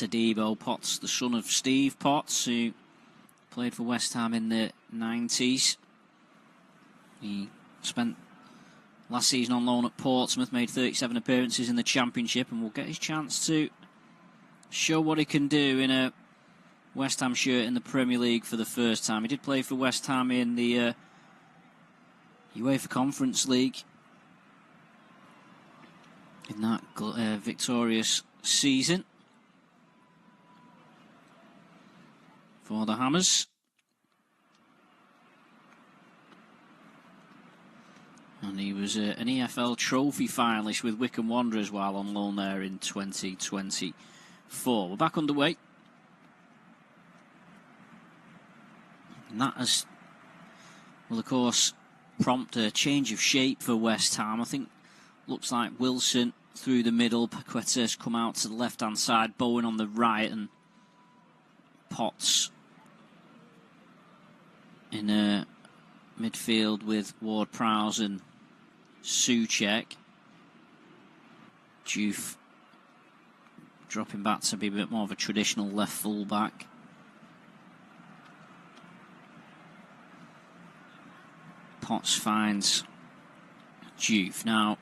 Todibo. Potts, the son of Steve Potts, who played for West Ham in the 90s. He spent last season on loan at Portsmouth, made 37 appearances in the Championship, and will get his chance to show what he can do in a West Ham shirt in the Premier League for the first time. He did play for West Ham in the UEFA Conference League in that victorious season for the Hammers. And he was an EFL trophy finalist with Wycombe Wanderers while on loan there in 2024. We're back underway. And that has, will of course, prompt a change of shape for West Ham. I think looks like Wilson through the middle. Paqueta's come out to the left-hand side. Bowen on the right, and Potts in midfield with Ward-Prowse and Souček. Diouf dropping back to be a bit more of a traditional left full-back. Potts finds Diouf. Now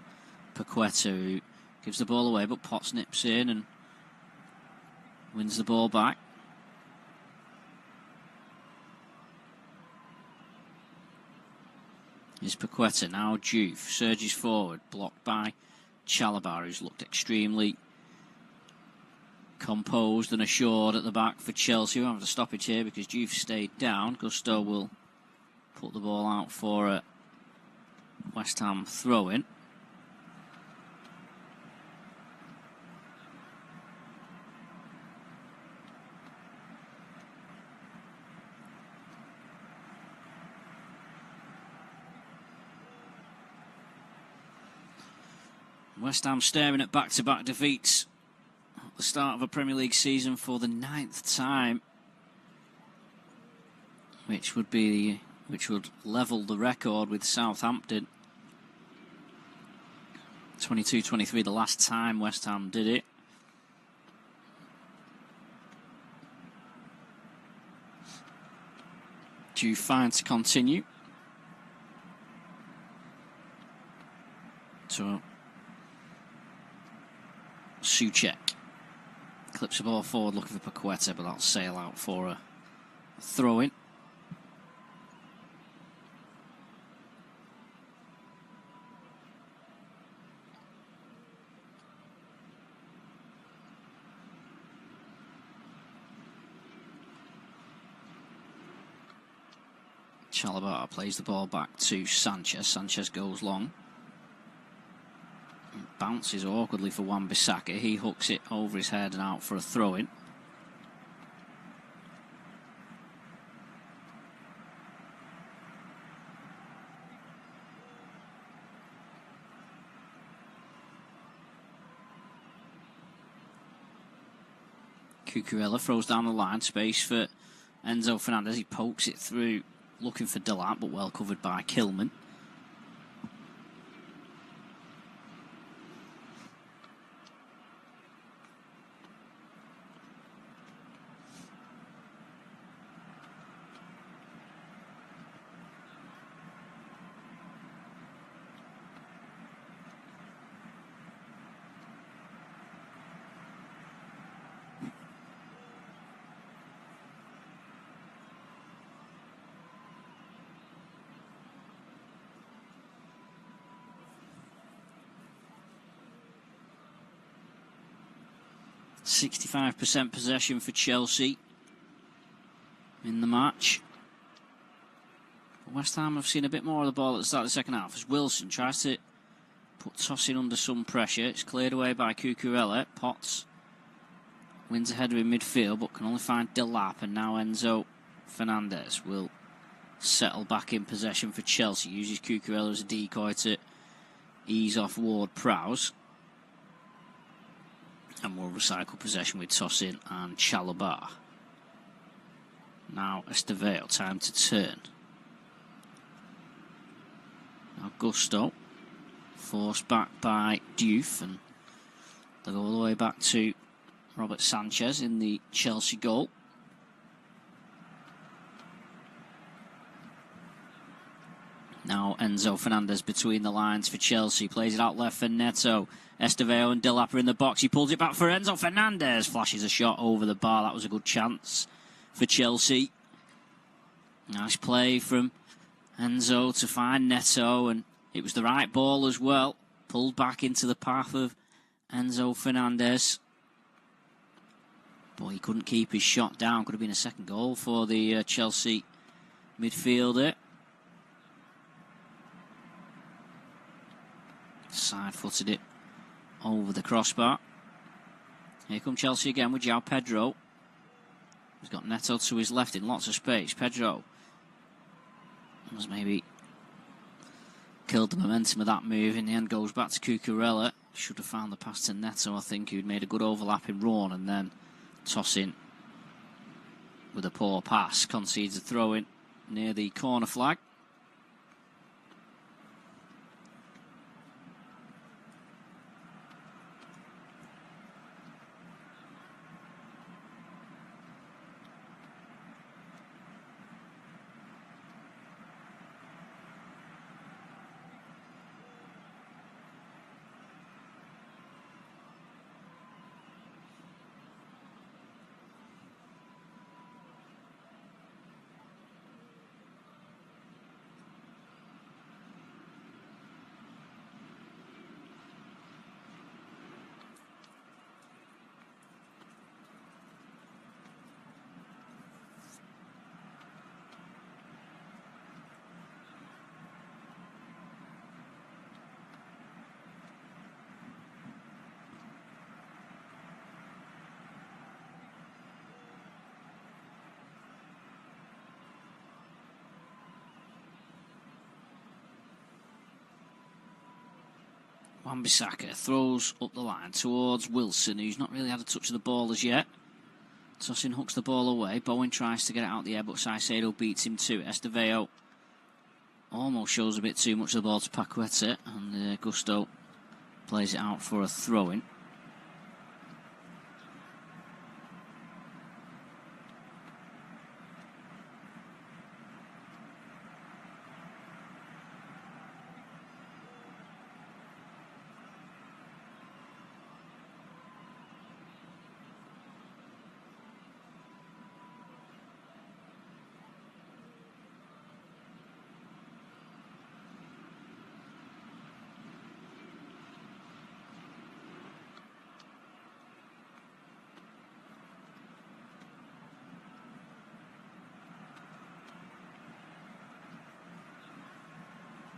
Paqueta, who gives the ball away, but Potts nips in and wins the ball back. Here's Paqueta, now Diouf, surges forward, blocked by Chalobah, who's looked extremely composed and assured at the back for Chelsea. We'll have a stoppage here because Diouf stayed down. Gusto will put the ball out for a West Ham throw-in. West Ham staring at back-to-back defeats at the start of a Premier League season for the 9th time, which would level the record with Southampton. 22-23, the last time West Ham did it. Diouf fine to continue. So Souček clips the ball forward looking for Paqueta, but that'll sail out for a throw-in. Chalobah plays the ball back to Sanchez. Sanchez goes long. Bounces awkwardly for Wan-Bissaka. He hooks it over his head and out for a throw-in. Cucurella throws down the line. Space for Enzo Fernandez. He pokes it through, looking for Delap, but well covered by Kilman. %65 possession for Chelsea in the match. West Ham have seen a bit more of the ball at the start of the second half as Wilson tries to put Tosin under some pressure. It's cleared away by Cucurella. Potts wins a header in midfield but can only find Delap, and now Enzo Fernandez will settle back in possession for Chelsea. Uses Cucurella as a decoy to ease off Ward-Prowse. And will recycle possession with Tosin and Chalobah. Now Estevao, time to turn. Now Gusto, forced back by Diouf, and they'll go all the way back to Robert Sanchez in the Chelsea goal. Now Enzo Fernandez between the lines for Chelsea. Plays it out left for Neto. Estevao and Delap are in the box. He pulls it back for Enzo Fernandez. Flashes a shot over the bar. That was a good chance for Chelsea. Nice play from Enzo to find Neto. And it was the right ball as well. Pulled back into the path of Enzo Fernandez. But he couldn't keep his shot down. Could have been a second goal for the Chelsea midfielder. Side-footed it over the crossbar. Here come Chelsea again with João Pedro. He's got Neto to his left in lots of space. Pedro has maybe killed the momentum of that move. In the end, goes back to Cucurella. Should have found the pass to Neto, I think, who'd made a good overlapping run and then tossing with a poor pass. Concedes a throw-in near the corner flag. Wan-Bissaka throws up the line towards Wilson, who's not really had a touch of the ball as yet. Tosin hooks the ball away. Bowen tries to get it out the air, but Saicedo beats him to it. Estevao almost shows a bit too much of the ball to Paqueta, and Gusto plays it out for a throw-in.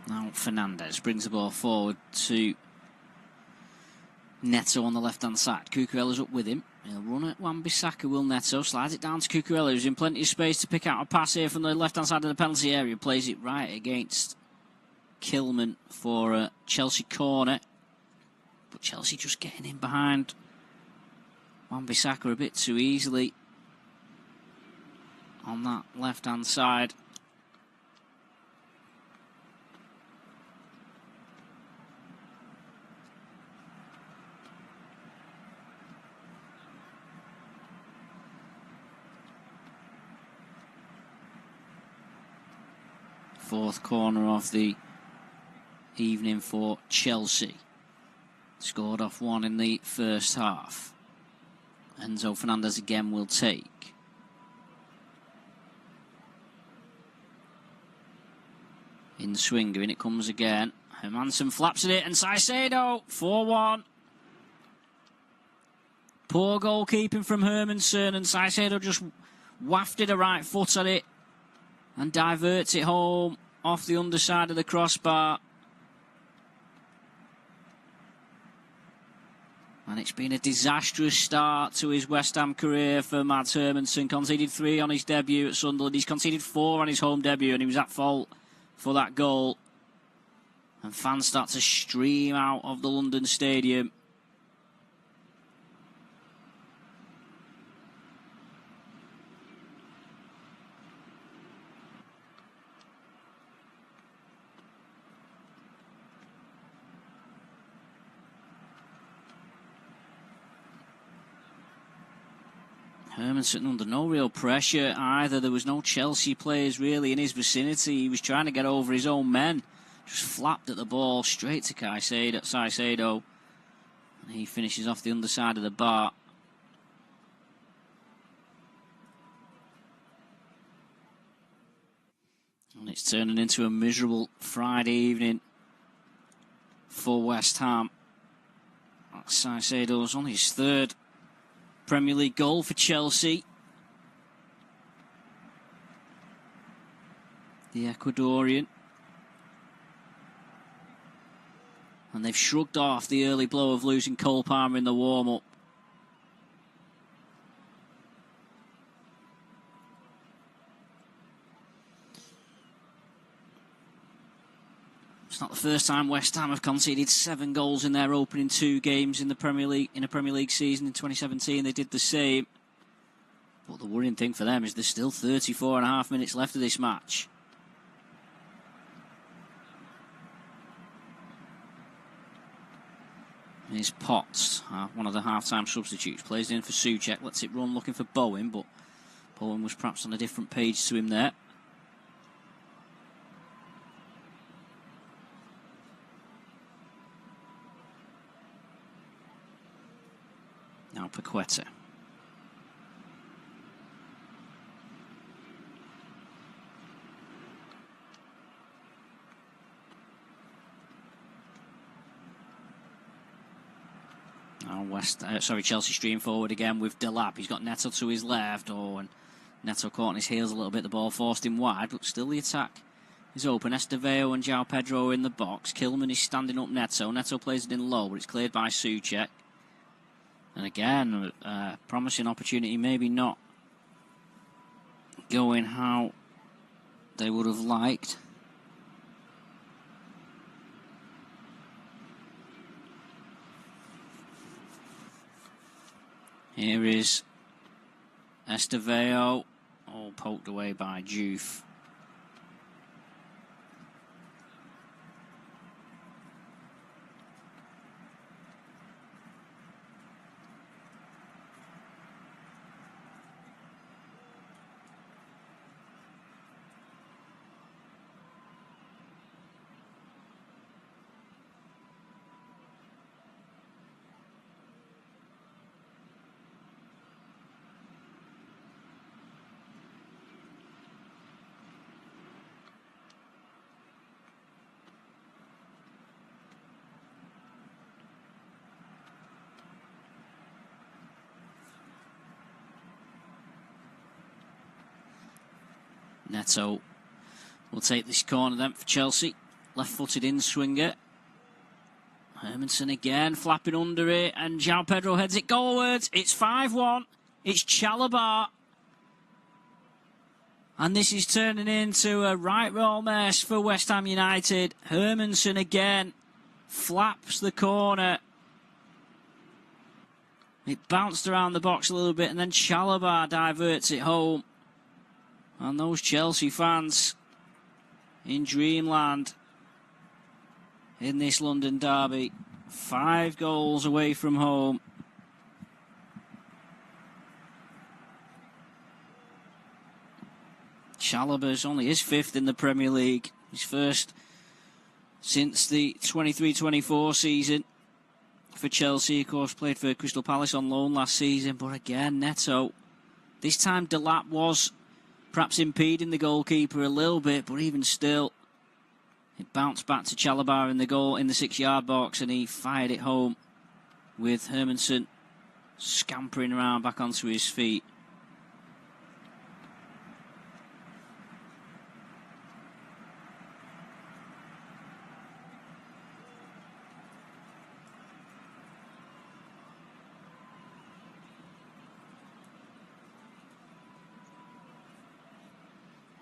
Now Fernandez brings the ball forward to Neto on the left-hand side. Cucurella's up with him. He'll run at Wan-Bissaka, will Neto. Slides it down to Cucurella, who's in plenty of space to pick out a pass here from the left-hand side of the penalty area. Plays it right against Kilman for a Chelsea corner. But Chelsea just getting in behind Wan-Bissaka a bit too easily on that left-hand side. Fourth corner of the evening for Chelsea. Scored off one in the first half. Enzo Fernandez again will take. In the swinger, in it comes again. Hermansen flaps at it, and Saicedo, 4-1. Poor goalkeeping from Hermansen, and Saicedo just wafted a right foot at it and diverts it home off the underside of the crossbar. And it's been a disastrous start to his West Ham career for Mads Hermansen. Conceded 3 on his debut at Sunderland. He's conceded 4 on his home debut, and he was at fault for that goal. And fans start to stream out of the London Stadium. Hermansen under no real pressure either. There was no Chelsea players really in his vicinity. He was trying to get over his own men. Just flapped at the ball straight to Caicedo. And he finishes off the underside of the bar. And it's turning into a miserable Friday evening for West Ham. Caicedo's on his third Premier League goal for Chelsea. The Ecuadorian. And they've shrugged off the early blow of losing Cole Palmer in the warm-up. It's not the first time West Ham have conceded 7 goals in their opening 2 games in the Premier League, in a Premier League season in 2017. They did the same. But the worrying thing for them is there's still 34.5 minutes left of this match. Here's Potts, one of the half-time substitutes. Plays in for Souček, lets it run looking for Bowen, but Bowen was perhaps on a different page to him there. Now Paqueta. Chelsea stream forward again with Delap. He's got Neto to his left. And Neto caught on his heels a little bit. The ball forced him wide, but still the attack is open. Estevao and João Pedro in the box. Kilman is standing up Neto. Neto plays it in low, but it's cleared by Souček. And again, promising opportunity, maybe not going how they would have liked. Here is Estevao, all poked away by Juve. Neto will take this corner then for Chelsea. Left-footed in-swinger. Hermansen again, flapping under it, and João Pedro heads it goalwards. It's 5-1. It's Chalobah. And this is turning into a right roll mess for West Ham United. Hermansen again flaps the corner. It bounced around the box a little bit, and then Chalobah diverts it home. And those Chelsea fans in dreamland in this London derby, 5 goals away from home. Chalobah's only his 5th in the Premier League. His first since the 23-24 season for Chelsea. Of course, played for Crystal Palace on loan last season. But again, Neto. This time Delap was perhaps impeding the goalkeeper a little bit, but even still, it bounced back to Chalobah in the goal in the 6-yard box, and he fired it home with Hermansen scampering around back onto his feet.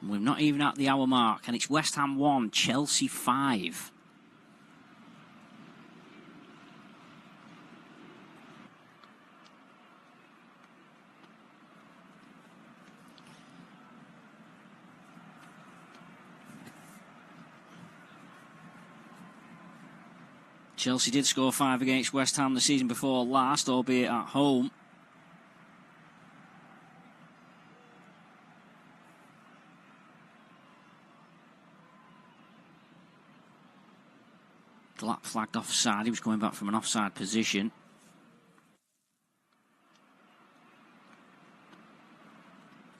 We're not even at the hour mark, and it's West Ham 1, Chelsea 5. Chelsea did score 5 against West Ham the season before last, albeit at home. flagged offside. He was going back from an offside position.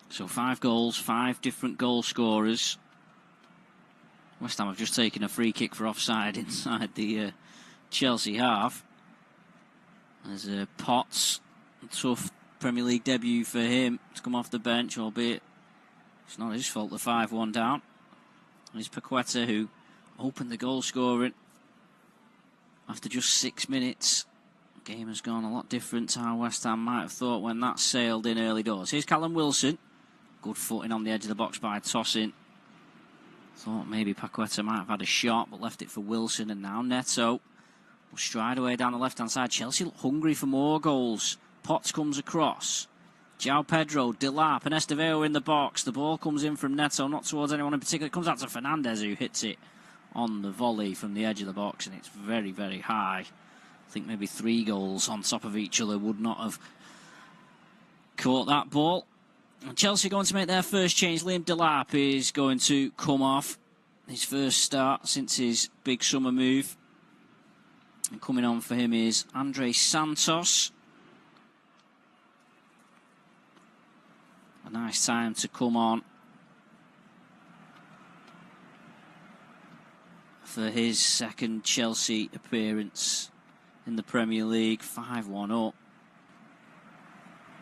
So 5 goals, 5 different goal scorers. West Ham have just taken a free kick for offside inside the Chelsea half. There's Potts, a tough Premier League debut for him to come off the bench, albeit it's not his fault, the 5-1 down. And it's Paqueta who opened the goal scoring after just 6 minutes. The game has gone a lot different to how West Ham might have thought when that sailed in early doors. Here's Callum Wilson. Good footing on the edge of the box by Tosin. Thought maybe Paqueta might have had a shot, but left it for Wilson. And now Neto will stride away down the left-hand side. Chelsea look hungry for more goals. Potts comes across. João Pedro, Delap and Estevao in the box. The ball comes in from Neto, not towards anyone in particular. It comes out to Fernandez, who hits it on the volley from the edge of the box, and it's very, very high. I think maybe 3 goals on top of each other would not have caught that ball. And Chelsea going to make their first change. Liam Delap is going to come off. His first start since his big summer move. And coming on for him is Andre Santos. A nice time to come on for his second Chelsea appearance in the Premier League. 5-1 up.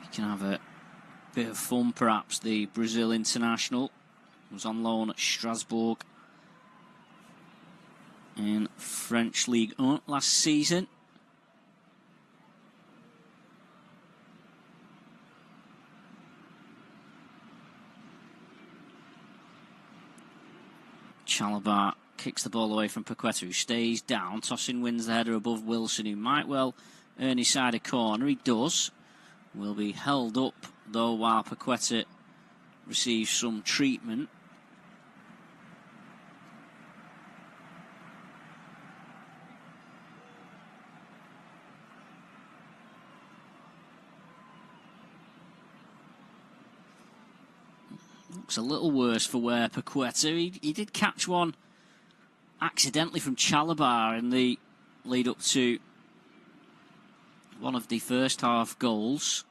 He can have a bit of fun, perhaps. The Brazil international was on loan at Strasbourg in French Ligue 1 last season. Chalobah kicks the ball away from Paqueta, who stays down. Tosin wins the header above Wilson, who might well earn his side a corner. He does. Will be held up, though, while Paqueta receives some treatment. Looks a little worse for Wear Paqueta. He did catch one accidentally from Chalobah in the lead up to one of the first half goals.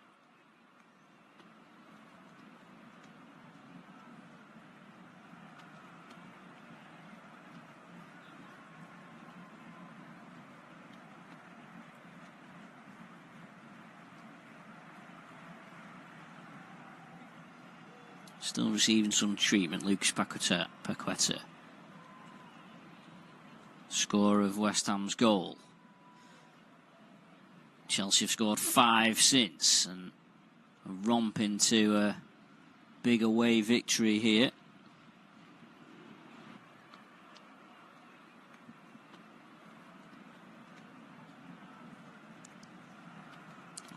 Still receiving some treatment, Lucas Paqueta. Scorer of West Ham's goal. Chelsea have scored 5 since, and a romp into a big away victory here.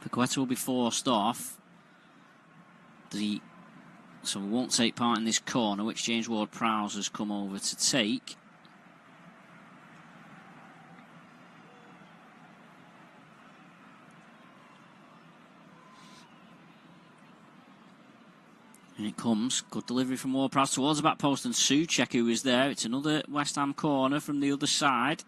Paqueta will be forced off. So we won't take part in this corner, which James Ward-Prowse has come over to take. And it comes. Good delivery from Ward-Prowse towards the back post, and Souček, who is there. It's another West Ham corner from the other side.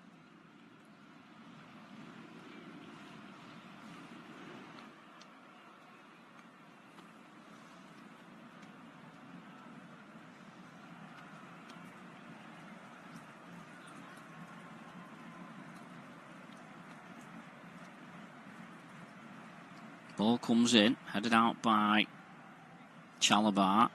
Ball comes in, headed out by Chalobah.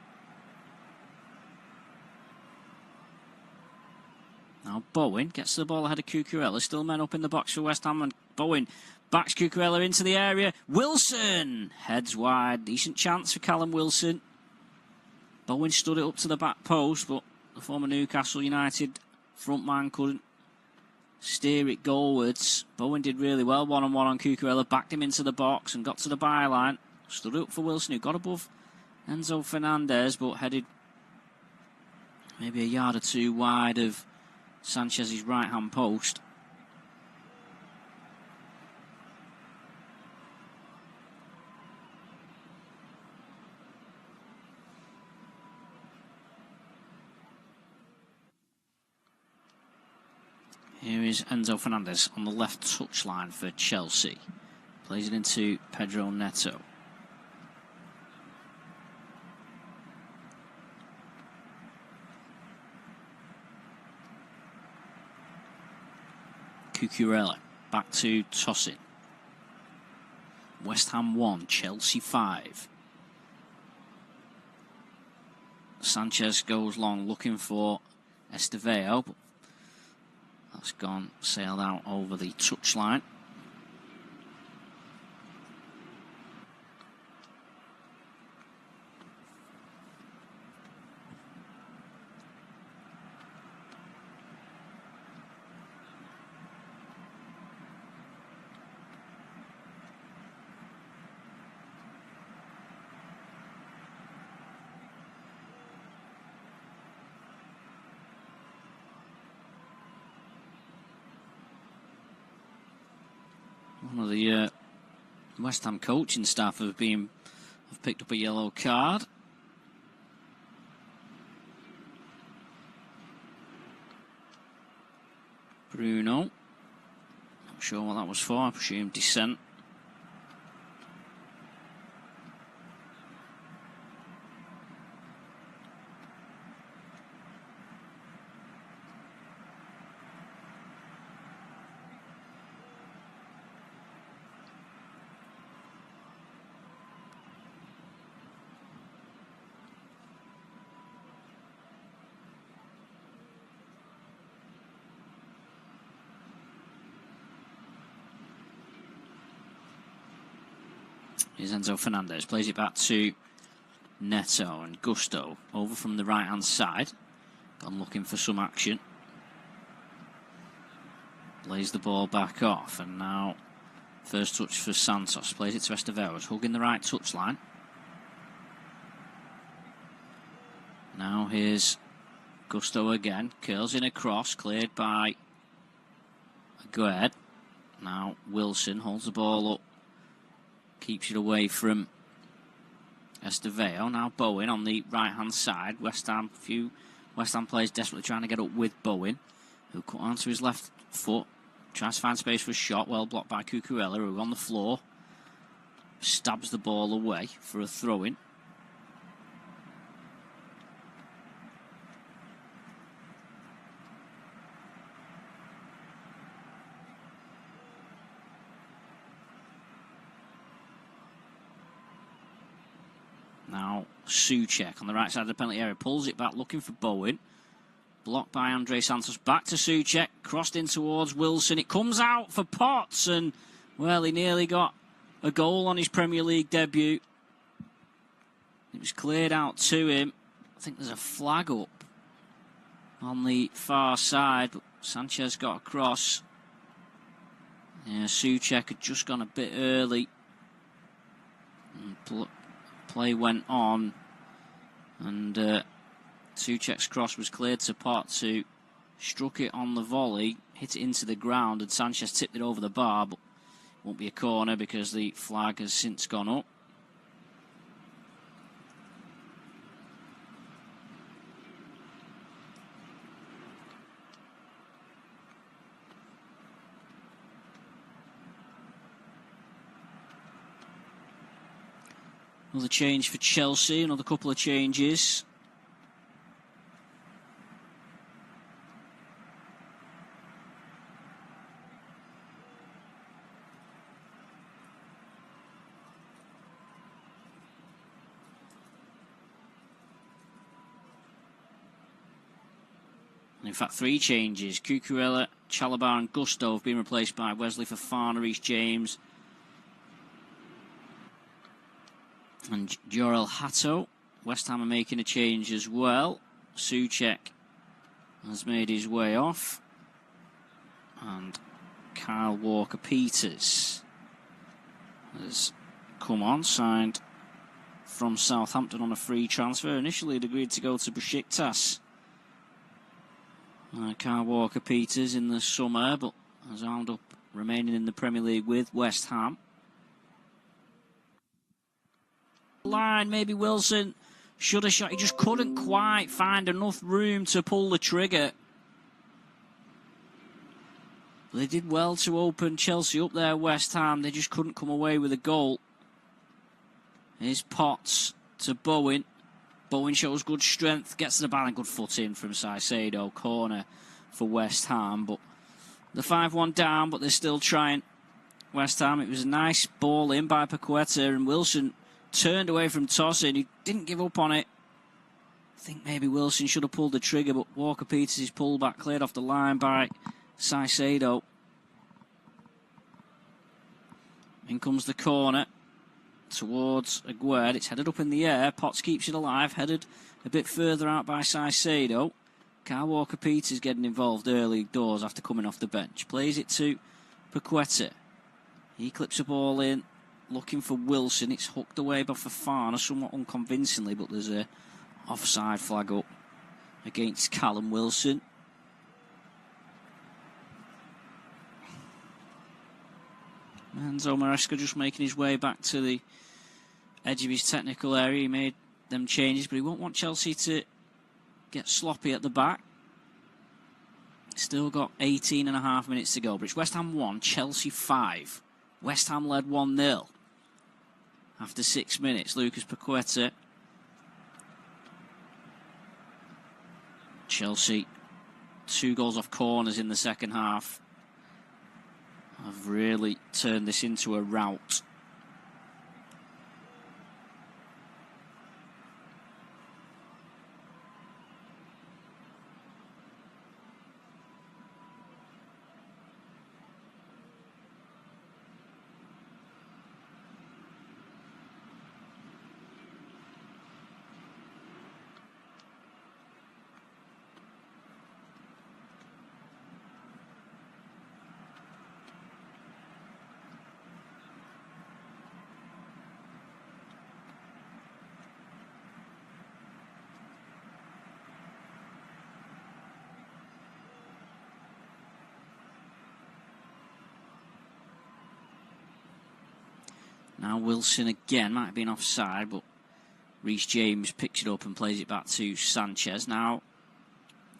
Now Bowen gets the ball ahead of Cucurella. Still men up in the box for West Ham, and Bowen backs Cucurella into the area. Wilson heads wide. Decent chance for Callum Wilson. Bowen stood it up to the back post, but the former Newcastle United frontman couldn't steer it goalwards. Bowen did really well, one-on-one on Cucurella, backed him into the box and got to the byline. Stood up for Wilson, who got above Enzo Fernandez, but headed maybe a yard or two wide of Sanchez's right-hand post. Here is Enzo Fernandez on the left touchline for Chelsea. Plays it into Pedro Neto. Cucurella back to Tosin. West Ham 1, Chelsea 5. Sanchez goes long looking for Estevao, but that's gone, sailed out over the touchline. One of the West Ham coaching staff have picked up a yellow card. Bruno, not sure what that was for. I presume dissent. Here's Enzo Fernandez, plays it back to Neto, and Gusto over from the right hand side, gone looking for some action, lays the ball back off, and now first touch for Santos, plays it to Estevao, hugging the right touchline. Now here's Gusto again, curls in a cross, cleared by Aguerd. Now Wilson holds the ball up, keeps it away from Estevao. Now Bowen on the right-hand side. West Ham players desperately trying to get up with Bowen, who cut onto his left foot. Tries to find space for a shot. Well blocked by Cucurella, who on the floor stabs the ball away for a throw-in. Now Souček on the right side of the penalty area, pulls it back looking for Bowen. Blocked by Andre Santos, back to Souček, crossed in towards Wilson. It comes out for Potts, and well, he nearly got a goal on his Premier League debut. It was cleared out to him. I think there's a flag up on the far side, but Sanchez got across. Yeah, Souček had just gone a bit early. And play went on, and Souček's cross was cleared to Potts, who struck it on the volley, hit it into the ground, and Sanchez tipped it over the bar, but it won't be a corner because the flag has since gone up. Another change for Chelsea, another couple of changes. And in fact, 3 changes. Cucurella, Chalobah and Gusto have been replaced by Wesley Fofana, Reece James and Jorel Hato. West Ham are making a change as well. Souček has made his way off. And Kyle Walker-Peters has come on, signed from Southampton on a free transfer. Initially had agreed to go to Besiktas. Kyle Walker-Peters in the summer, but has wound up remaining in the Premier League with West Ham. Line, maybe Wilson should have shot. He just couldn't quite find enough room to pull the trigger. They did well to open Chelsea up there, West Ham. They just couldn't come away with a goal. Here's Potts to Bowen. Bowen shows good strength, gets to the ball and good foot in from Caicedo. Corner for West Ham, but the 5-1 down, but they're still trying. West Ham, it was a nice ball in by Paqueta, and Wilson turned away from tossing. He didn't give up on it. I think maybe Wilson should have pulled the trigger, but Walker-Peters' pullback cleared off the line by Caicedo. In comes the corner towards Aguerd. It's headed up in the air. Potts keeps it alive, headed a bit further out by Caicedo. Kyle Walker-Peters getting involved early doors after coming off the bench. Plays it to Paqueta. He clips a ball in, looking for Wilson. It's hooked away by Fofana, somewhat unconvincingly, but there's a offside flag up against Callum Wilson. Enzo Maresca just making his way back to the edge of his technical area. He made them changes, but he won't want Chelsea to get sloppy at the back. Still got 18 and a half minutes to go, but it's West Ham 1, Chelsea 5. West Ham led 1-0 after 6 minutes. Lucas Paqueta. Chelsea, 2 goals off corners in the second half. Have really turned this into a rout. Now Wilson again, might have been offside, but Reece James picks it up and plays it back to Sanchez. Now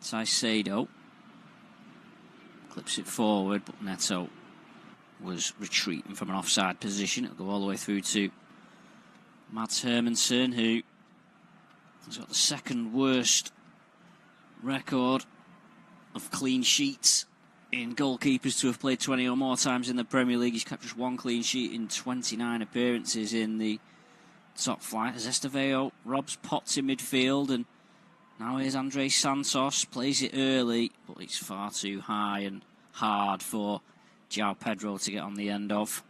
Caicedo clips it forward, but Neto was retreating from an offside position. It'll go all the way through to Mads Hermansen, who has got the second worst record of clean sheets in goalkeepers to have played 20 or more times in the Premier League. He's kept just 1 clean sheet in 29 appearances in the top flight. As Estevao robs Potts in midfield, and now here's Andres Santos. Plays it early, but it's far too high and hard for João Pedro to get on the end of.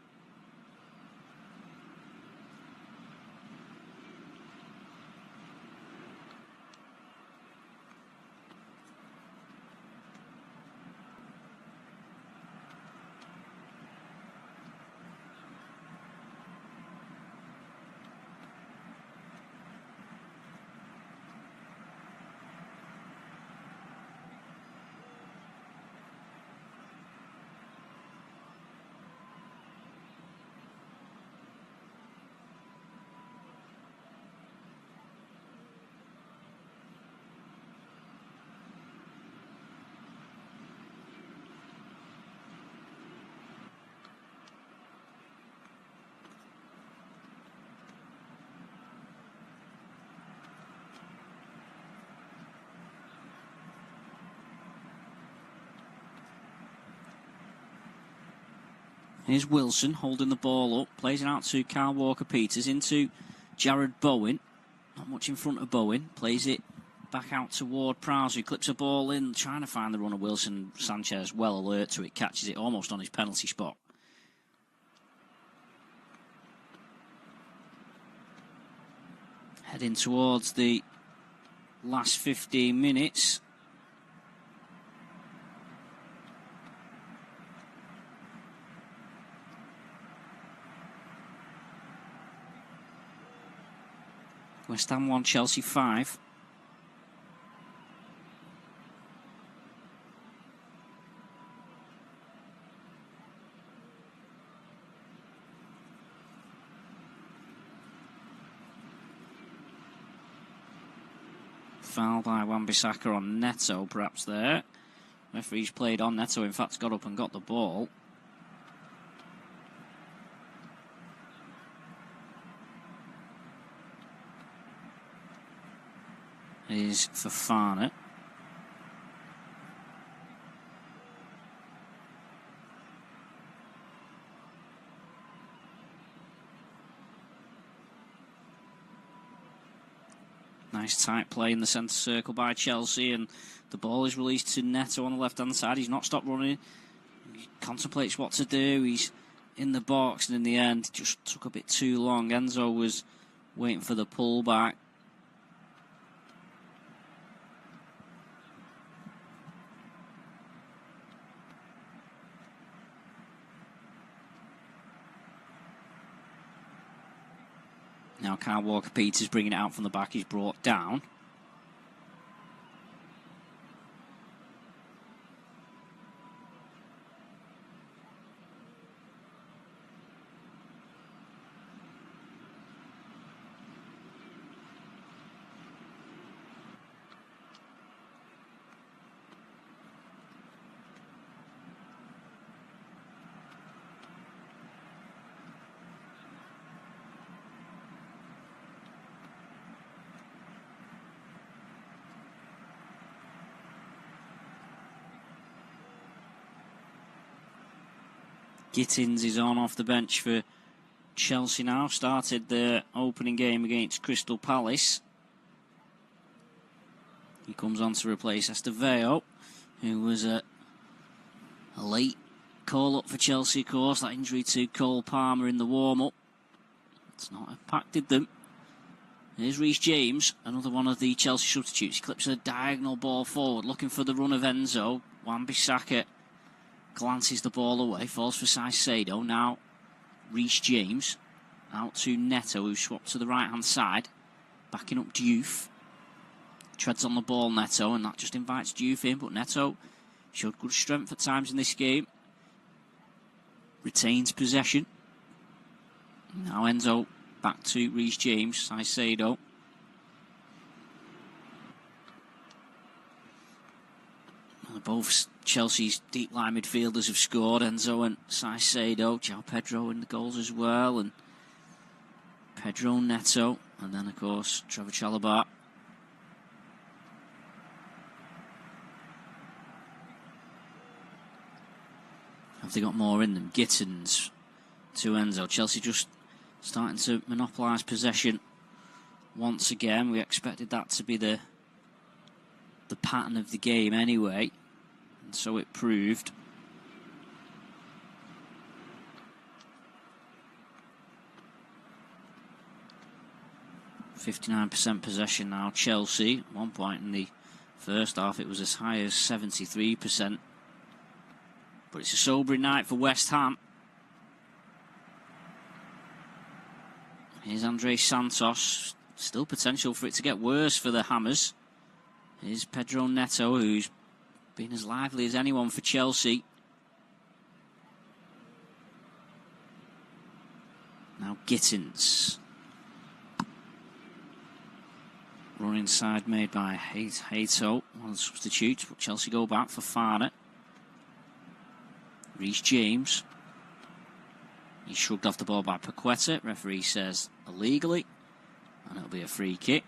Here's Wilson holding the ball up, plays it out to Kyle Walker-Peters, into Jared Bowen. Not much in front of Bowen. Plays it back out to Ward-Prowse, who clips a ball in, trying to find the runner. Wilson. Sanchez well alert to it, catches it almost on his penalty spot. Heading towards the last 15 minutes. West Ham 1, Chelsea 5. Foul by Wan-Bissaka on Neto, perhaps there. Referee's played on. Neto, in fact, got up and got the ball. Is Fofana. Nice tight play in the centre circle by Chelsea, and the ball is released to Neto on the left-hand side. He's not stopped running. He contemplates what to do. He's in the box, and in the end, it just took a bit too long. Enzo was waiting for the pullback. Now Kyle Walker-Peters bringing it out from the back. He's brought down. Gittins is on off the bench for Chelsea now. Started the opening game against Crystal Palace. He comes on to replace Estevao, who was a late call-up for Chelsea, of course. That injury to Cole Palmer in the warm-up. It's not impacted them. Here's Reece James, another one of the Chelsea substitutes. He clips a diagonal ball forward, looking for the run of Enzo. Wan-Bissaka glances the ball away, falls for Caicedo. Now Reece James out to Neto, who swapped to the right-hand side, backing up Diouf. Treads on the ball, Neto, and that just invites Diouf in, but Neto showed good strength at times in this game. Retains possession. Now Enzo back to Reece James, Caicedo. Both Chelsea's deep line midfielders have scored. Enzo and Caicedo. João Pedro in the goals as well. And Pedro Neto. And then, of course, Trevor Chalobah. Have they got more in them? Gittins to Enzo. Chelsea just starting to monopolise possession once again. We expected that to be the pattern of the game anyway. And so it proved. %59% possession now, Chelsea. At one point in the first half, it was as high as 73%. But it's a sobering night for West Ham. Here's Andrey Santos. Still potential for it to get worse for the Hammers. Here's Pedro Neto, who's been as lively as anyone for Chelsea. Now Gittins. Run inside made by Hato, one of the substitutes, but Chelsea go back for Fofana. Reece James. He's shrugged off the ball by Paqueta. Referee says illegally, and it'll be a free kick.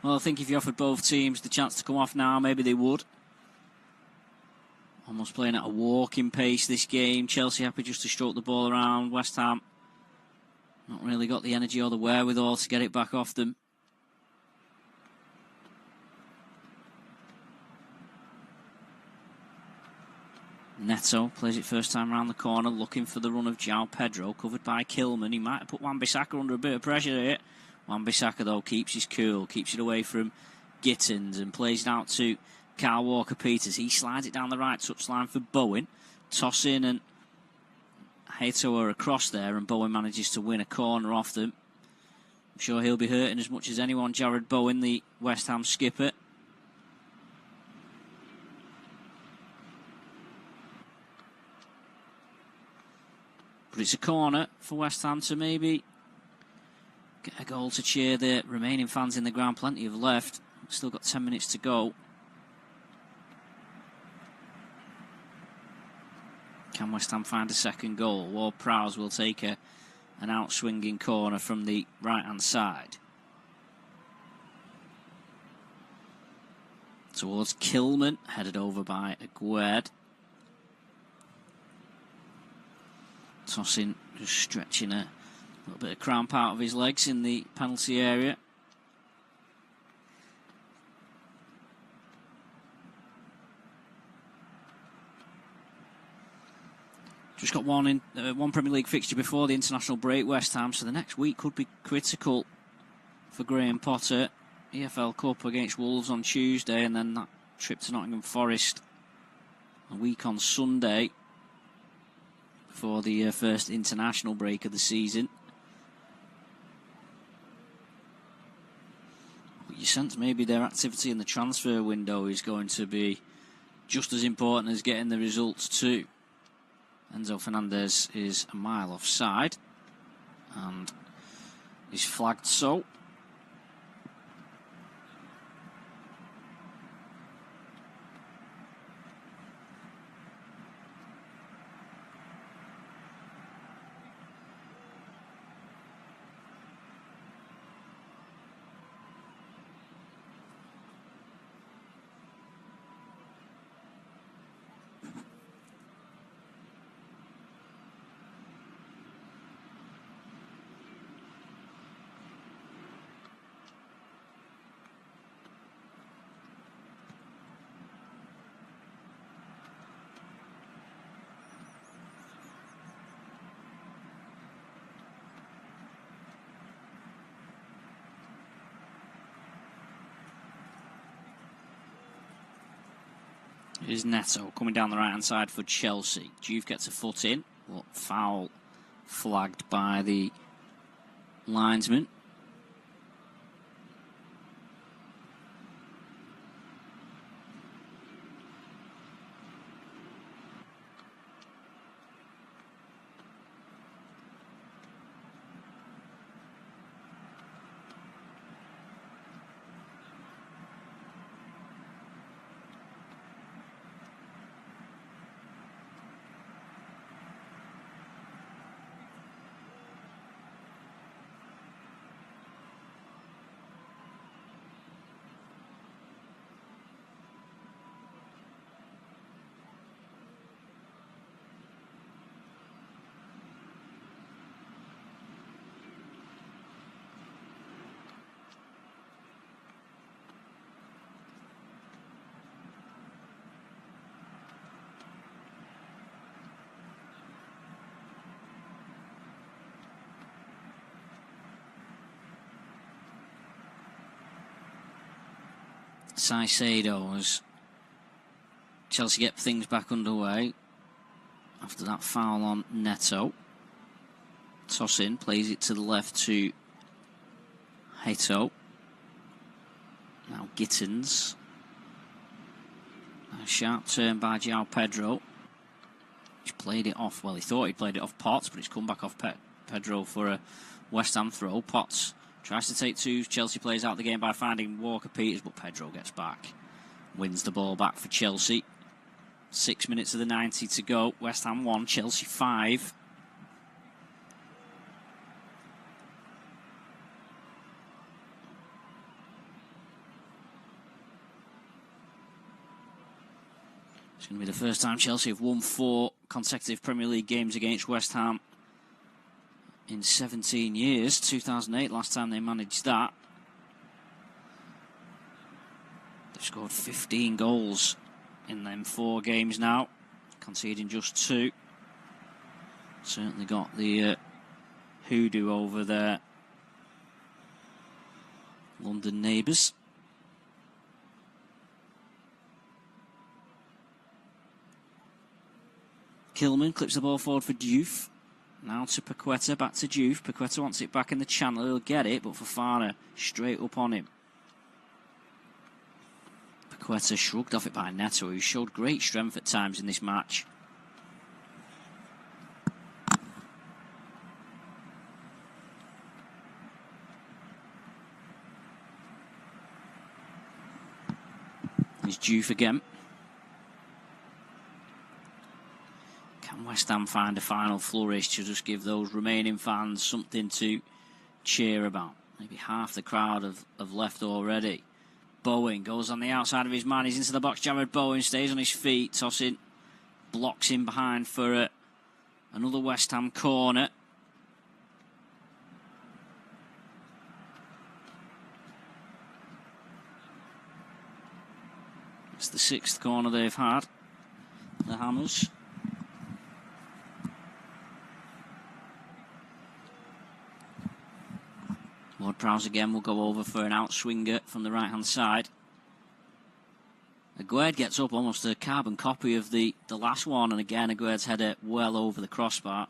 Well, I think if you offered both teams the chance to come off now, maybe they would. Almost playing at a walking pace this game. Chelsea happy just to stroke the ball around. West Ham not really got the energy or the wherewithal to get it back off them. Neto plays it first time around the corner, looking for the run of João Pedro, covered by Kilman. He might have put Wan-Bissaka under a bit of pressure here. Wan-Bissaka, though, keeps his cool, keeps it away from Gittins and plays it out to Kyle Walker-Peters. He slides it down the right touchline for Bowen. Toss in, and Hato are across there, and Bowen manages to win a corner off them. I'm sure he'll be hurting as much as anyone, Jared Bowen, the West Ham skipper. But it's a corner for West Ham to maybe get a goal to cheer the remaining fans in the ground. Plenty of left. Still got 10 minutes to go. Can West Ham find a second goal? Ward-Prowse will take an out-swinging corner from the right-hand side. Towards Kilman, headed over by Aguerd. Tossing, just stretching a little bit of cramp out of his legs in the penalty area. Just got one Premier League fixture before the international break, West Ham, so the next week could be critical for Graham Potter. EFL Cup against Wolves on Tuesday, and then that trip to Nottingham Forest a week on Sunday before the first international break of the season. But you sense maybe their activity in the transfer window is going to be just as important as getting the results too. Enzo Fernandez is a mile offside and is flagged so. Here's Neto coming down the right-hand side for Chelsea. Juve gets a foot in, but foul flagged by the linesman. Caicedo as Chelsea get things back underway after that foul on Neto. Toss in, plays it to the left to Heto. Now Gittins. A sharp turn by João Pedro. He's played it off, well, he thought he'd played it off Potts, but it's come back off Pedro for a West Ham throw. Potts tries to take two Chelsea players out of the game by finding Walker-Peters, but Pedro gets back. Wins the ball back for Chelsea. 6 minutes of the 90 to go. West Ham 1, Chelsea 5. It's going to be the first time Chelsea have won 4 consecutive Premier League games against West Ham in 17 years. 2008, last time they managed that. They've scored 15 goals in them 4 games now, conceding just 2. Certainly got the hoodoo over their London neighbours. Kilman clips the ball forward for Diouf. Now to Paqueta, back to Diouf. Paqueta wants it back in the channel, he'll get it, but Fofana straight up on him. Paqueta shrugged off it by Neto, who showed great strength at times in this match. is due again. Can West Ham find a final flourish to just give those remaining fans something to cheer about? Maybe half the crowd have left already. Bowen goes on the outside of his man. He's into the box. Jarrod Bowen stays on his feet, tossing, blocks in behind for another West Ham corner. It's the 6th corner they've had, the Hammers. Ward-Prowse again will go over for an outswinger from the right-hand side. Aguerd gets up, almost a carbon copy of the last one, and again Aguerd's header well over the crossbar.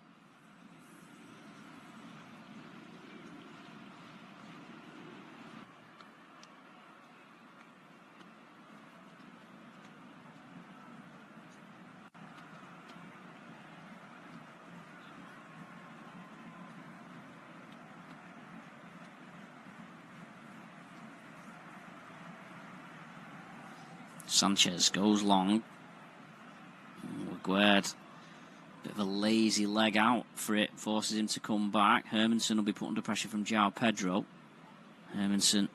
Sanchez goes long. Aguerd, bit of a lazy leg out for it, forces him to come back. Hermansen will be put under pressure from João Pedro. Hermansen,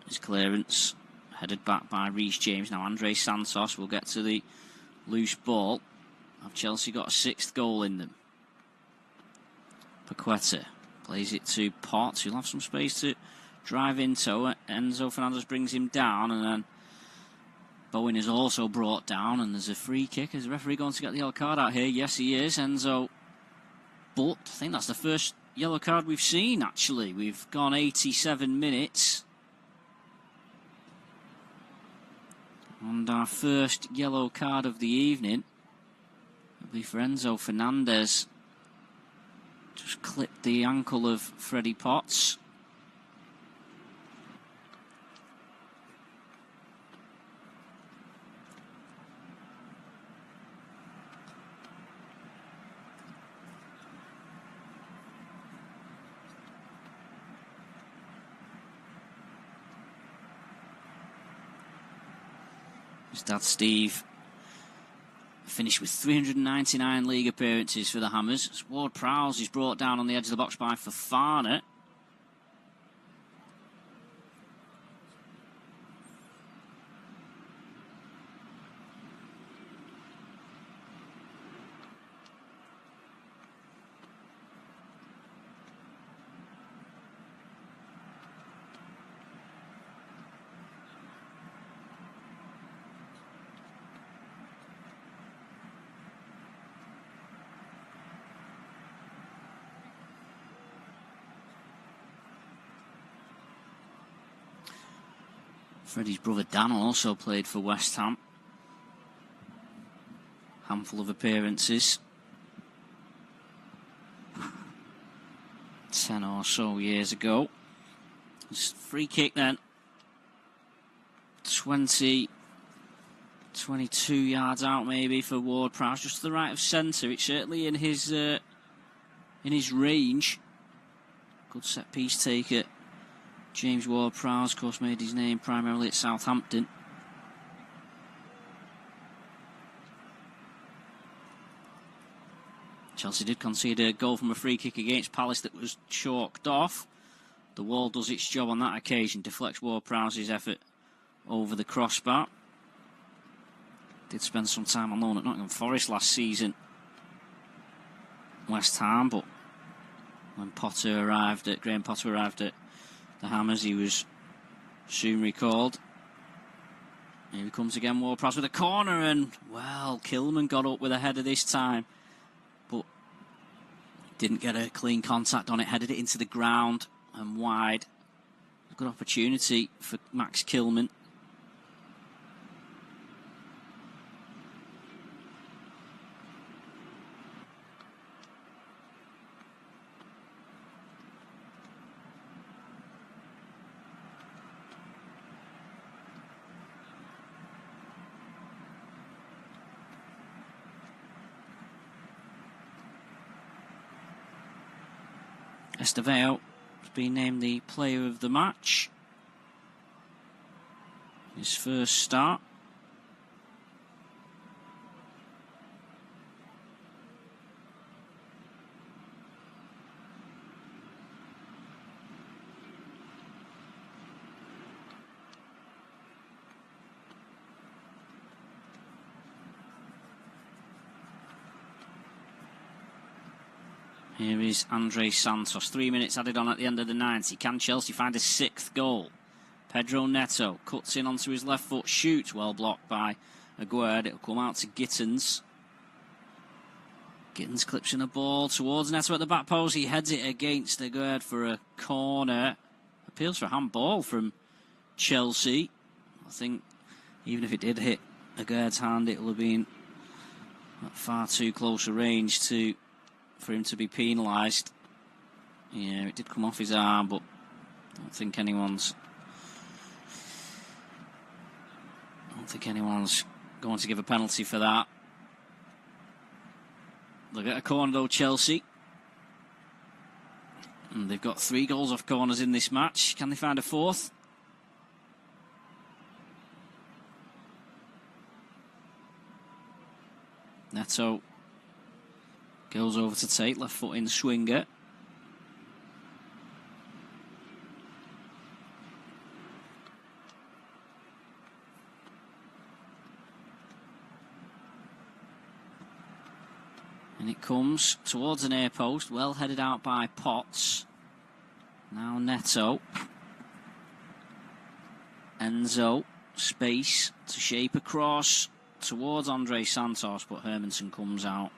his clearance, headed back by Reece James. Now Andre Santos will get to the loose ball. Have Chelsea got a 6th goal in them? Paqueta plays it to Potts, who'll have some space to drive into. Enzo Fernandez brings him down, and then Bowen is also brought down, and there's a free kick. Is the referee going to get the yellow card out here? Yes, he is, Enzo. But I think that's the first yellow card we've seen, actually. We've gone 87 minutes. And our first yellow card of the evening will be for Enzo Fernandez. Just clipped the ankle of Freddie Potts. His dad Steve finished with 399 league appearances for the Hammers. Ward-Prowse is brought down on the edge of the box by Fofana. Freddie's brother Dan also played for West Ham. Handful of appearances. 10 or so years ago. Free kick then. 22 yards out maybe for Ward-Prowse, just to the right of centre. It's certainly in his range. Good set piece taker. James Ward-Prowse, of course, made his name primarily at Southampton. Chelsea did concede a goal from a free kick against Palace that was chalked off. The wall does its job on that occasion, deflects Ward-Prowse's effort over the crossbar. Did spend some time on loan at Nottingham Forest last season. West Ham, but when Graham Potter arrived at the Hammers, he was soon recalled. Here he comes again, Ward-Prowse with a corner, and, well, Kilman got up with a header this time, but didn't get a clean contact on it, headed it into the ground and wide. A good opportunity for Max Kilman. Estevao has been named the player of the match. His first start. Here is Andre Santos. 3 minutes added on at the end of the 90. Can Chelsea find a 6th goal? Pedro Neto cuts in onto his left foot, shoots, well blocked by Aguerd. It'll come out to Gittins. Gittins clips in a ball towards Neto at the back post. He heads it against Aguerd for a corner. Appeals for a handball from Chelsea. I think even if it did hit Aguerd's hand, it will have been at far too close a range for him to be penalised. Yeah, it did come off his arm, but I don't think anyone's going to give a penalty for that. They'll get a corner though, Chelsea. And they've got 3 goals off corners in this match. Can they find a 4th? Neto goes over to take, left foot in swinger. And it comes towards an near post, well headed out by Potts. Now Neto. Enzo, space to shape a cross towards Andre Santos, but Hermansen comes out.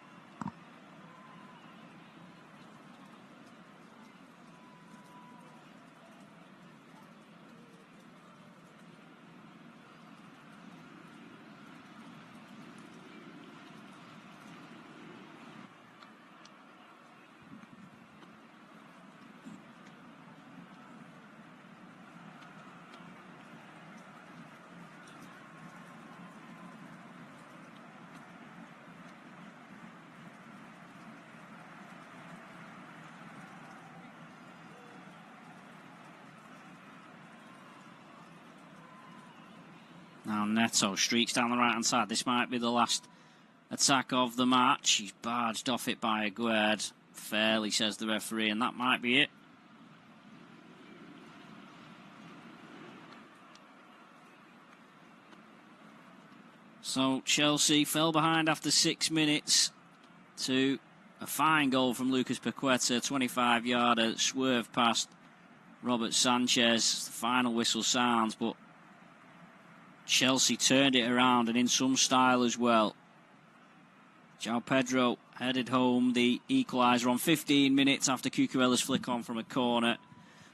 Now Neto streaks down the right-hand side. This might be the last attack of the match. He's barged off it by Aguerd. Fairly, says the referee, and that might be it. So Chelsea fell behind after 6 minutes to a fine goal from Lucas Paqueta. 25-yarder, swerve past Robert Sanchez. The final whistle sounds, but Chelsea turned it around, and in some style as well. João Pedro headed home the equaliser on 15 minutes after Cucurella's flick on from a corner.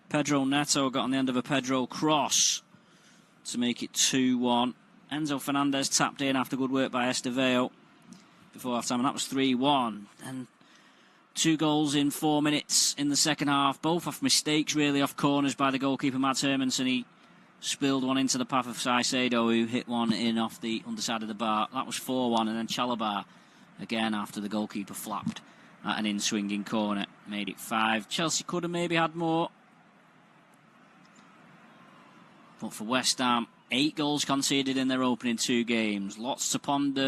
Pedro Neto got on the end of a Pedro cross to make it 2-1. Enzo Fernandez tapped in after good work by Estevao before half-time, and that was 3-1. And 2 goals in 4 minutes in the second half, both off mistakes, really, off corners by the goalkeeper, Mads Hermansen. He spilled one into the path of Saicedo, who hit one in off the underside of the bar. That was 4-1, and then Chalobah, again after the goalkeeper flapped at an in-swinging corner, made it 5. Chelsea could have maybe had more. But for West Ham, 8 goals conceded in their opening 2 games. Lots to ponder.